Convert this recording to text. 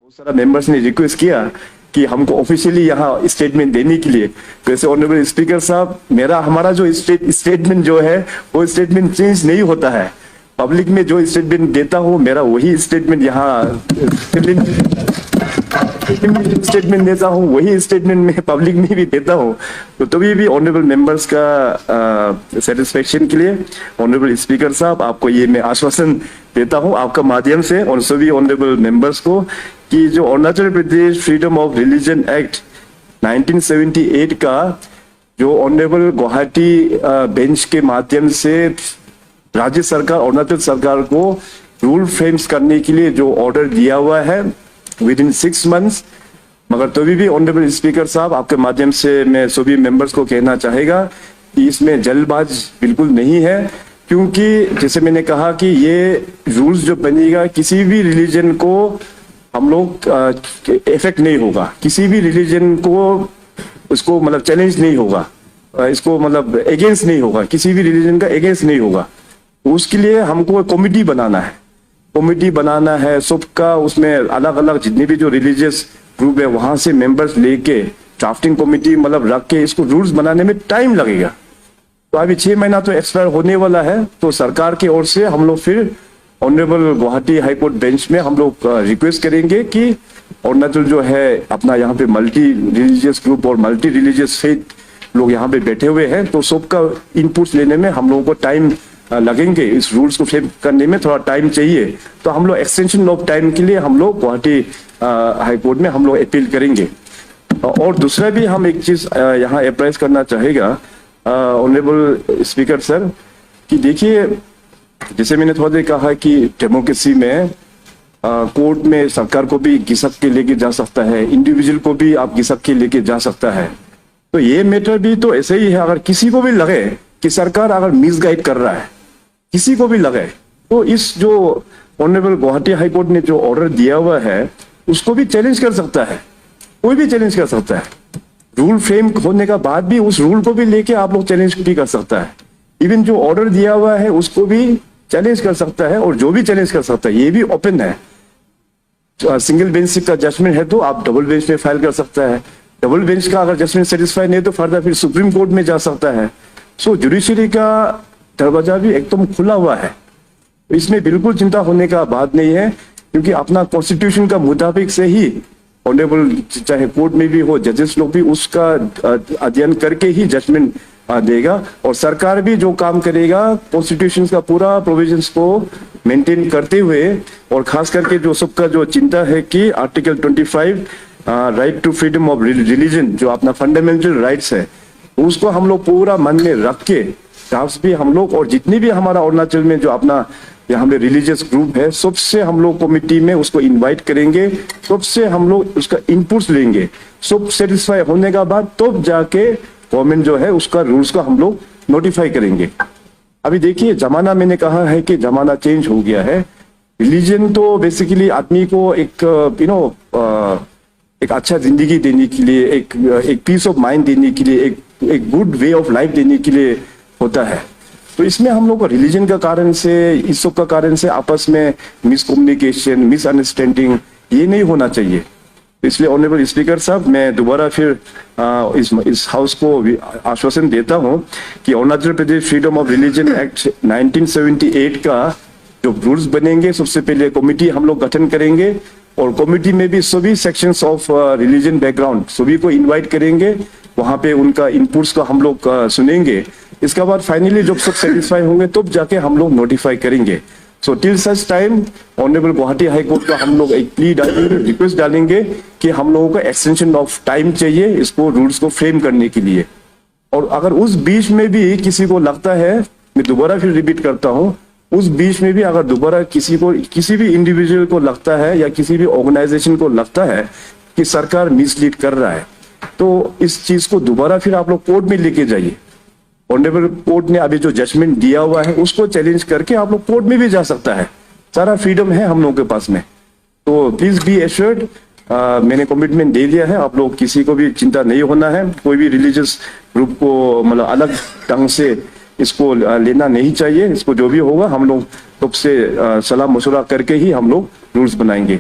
बहुत सारा मेंबर्स ने रिक्वेस्ट किया कि हमको ऑफिशियली यहाँ स्टेटमेंट देने के लिए। तो ऐसे ऑनरेबल स्पीकर साहब, हमारा जो स्टेटमेंट जो है वो स्टेटमेंट चेंज नहीं होता है। पब्लिक में जो स्टेटमेंट देता हूँ मेरा वही स्टेटमेंट यहाँ स्टेटमेंट देता हूँ, वही स्टेटमेंट में पब्लिक में भी देता हूँ। तो तभी भी ऑनरेबल मेंबर्स का सेटिस्फेक्शन के लिए ऑनरेबल स्पीकर साहब आपको ये मैं आश्वासन देता हूँ आपका माध्यम से और सभी ऑनरेबल मेंबर्स को कि जो Arunachal Pradesh freedom of religion act 1978 का जो ऑनरेबल गुवाहाटी बेंच के माध्यम से राज्य सरकार अरुणाचल सरकार को रूल फ्रेम्स करने के लिए जो ऑर्डर दिया हुआ है विद इन 6 months, मगर तभी भी ऑनरेबल स्पीकर साहब आपके माध्यम से मैं सभी मेंबर्स को कहना चाहेगा कि इसमें जल्दबाज बिल्कुल नहीं है, क्योंकि जैसे मैंने कहा कि ये रूल्स जो बनेगा किसी भी रिलीजन को हम लोग इफेक्ट नहीं होगा, किसी भी रिलीजन को उसको मतलब चैलेंज नहीं होगा, इसको मतलब अगेंस्ट नहीं होगा, किसी भी रिलीजन का अगेंस्ट नहीं होगा। उसके लिए हमको कमेटी बनाना है सबका, उसमें अलग अलग जितने भी जो रिलीजियस ग्रुप है वहां से मेंबर्स लेके ड्राफ्टिंग कमेटी मतलब रख के इसको रूल्स बनाने में टाइम लगेगा। तो अभी 6 महीना तो एक्सपायर होने वाला है। तो सरकार की ओर से हम लोग फिर ऑनरेबल गुवाहाटी हाईकोर्ट बेंच में हम लोग रिक्वेस्ट करेंगे कि अरुणाचल जो है अपना यहाँ पे मल्टी रिलीजियस ग्रुप और मल्टी रिलीजियस फेथ लोग यहाँ पे बैठे हुए हैं, तो सबका इनपुट्स लेने में हम लोगों को टाइम लगेंगे। इस रूल्स को फ्रेम करने में थोड़ा टाइम चाहिए, तो हम लोग एक्सटेंशन ऑफ टाइम के लिए हम लोग गुवाहाटी हाई कोर्ट में हम लोग अपील करेंगे। और दूसरा भी हम एक चीज यहाँ अप्राइज करना चाहेगा ऑनरेबल स्पीकर सर कि देखिए, जैसे मैंने थोड़ा देर कहा कि डेमोक्रेसी में कोर्ट में सरकार को भी घिसक के लेके जा सकता है, इंडिविजुअल को भी आप घिसक के लेके जा सकता है। तो ये मैटर भी तो ऐसे ही है, अगर किसी को भी लगे कि सरकार अगर मिसगाइड कर रहा है, किसी को भी लगे, तो इस जो ऑनरेबल गुवाहाटी हाई कोर्ट ने जो ऑर्डर दिया हुआ है उसको भी चैलेंज कर सकता है, कोई भी चैलेंज कर सकता है। रूल फ्रेम होने का बाद भी उस रूल को भी लेके आप लोग चैलेंज भी कर सकता है। इवन जो ऑर्डर दिया हुआ है उसको भी चैलेंज कर सकता है, और जो भी चैलेंज कर सकता है ये भी ओपन है। सिंगल बेंच का जजमेंट है तो आप डबल बेंच में फाइल कर सकता है, डबल बेंच का अगर जजमेंट सेटिस्फाई नहीं तो फर्दर फिर सुप्रीम कोर्ट में जा सकता है। सो जुडिशरी का दरवाजा भी एकदम खुला हुआ है, इसमें बिल्कुल चिंता होने का बात नहीं है, क्योंकि अपना कॉन्स्टिट्यूशन का मुताबिक से ही ऑनरेबल चाहे कोर्ट में भी हो जजेस लोग भी उसका अध्ययन करके ही जजमेंट देगा, और सरकार भी जो काम करेगा कॉन्स्टिट्यूशन का पूरा प्रोविजंस को मेंटेन करते हुए, और खास करके जो सबका जो चिंता है कि article 25 right to freedom of religion जो अपना फंडामेंटल राइट्स है उसको हम लोग पूरा मन में रख के ड्राफ्ट्स भी हम लोग, और जितनी भी हमारा अरुणाचल में जो अपना यहाँ पे रिलीजियस ग्रुप है सबसे हम लोग कमिटी में उसको इनवाइट करेंगे, सबसे हम लोग उसका इनपुट्स लेंगे, सब सेटिस्फाई होने का बाद तो जाके गवर्नमेंट जो है उसका रूल्स को हम लोग नोटिफाई करेंगे। अभी देखिए जमाना, मैंने कहा है कि जमाना चेंज हो गया है। रिलीजन तो बेसिकली आदमी को एक एक अच्छा जिंदगी देने के लिए, एक पीस ऑफ माइंड देने के लिए, एक गुड वे ऑफ लाइफ देने के लिए होता है। तो इसमें हम लोग रिलीजन का कारण से, इस सब का कारण से आपस में मिसकम्युनिकेशन, मिसअंडरस्टैंडिंग ये नहीं होना चाहिए। तो इसलिए ऑनरेबल स्पीकर साहब, मैं दोबारा फिर इस हाउस को आश्वासन देता हूं कि Arunachal Pradesh freedom of religion act 1978 का जो रूल्स बनेंगे, सबसे पहले कमिटी हम लोग गठन करेंगे, और कमिटी में भी सभी सेक्शंस ऑफ रिलीजन बैकग्राउंड सभी को इनवाइट करेंगे, वहां पे उनका इनपुट्स को हम लोग सुनेंगे। इसके बाद फाइनली जब सब सेटिस्फाई होंगे तब जाके हम लोग नोटिफाई करेंगे। So till such time honourable Guwahati high court का हम लोग एक प्ली डालेंगे, रिक्वेस्ट डालेंगे कि हम लोगों को एक्सटेंशन ऑफ टाइम चाहिए इसको रूल्स को फ्रेम करने के लिए। और अगर उस बीच में भी किसी को लगता है, मैं दोबारा फिर रिपीट करता हूँ, उस बीच में भी अगर दोबारा किसी भी इंडिविजुअल को लगता है या किसी भी ऑर्गेनाइजेशन को लगता है कि सरकार मिसलीड कर रहा है, तो इस चीज को दोबारा फिर आप लोग कोर्ट में लेके जाइए। ऑनरेबल कोर्ट ने अभी जो जजमेंट दिया हुआ है उसको चैलेंज करके आप लोग कोर्ट में भी जा सकता है, सारा फ्रीडम है हम लोगों के पास में। तो प्लीज बी एश्योर्ड, मैंने कमिटमेंट दे दिया है, आप लोग किसी को भी चिंता नहीं होना है, कोई भी रिलीजियस ग्रुप को मतलब अलग ढंग से इसको लेना नहीं चाहिए। इसको जो भी होगा हम लोग सबसे सलाह मशवरा करके ही हम लोग रूल्स बनाएंगे।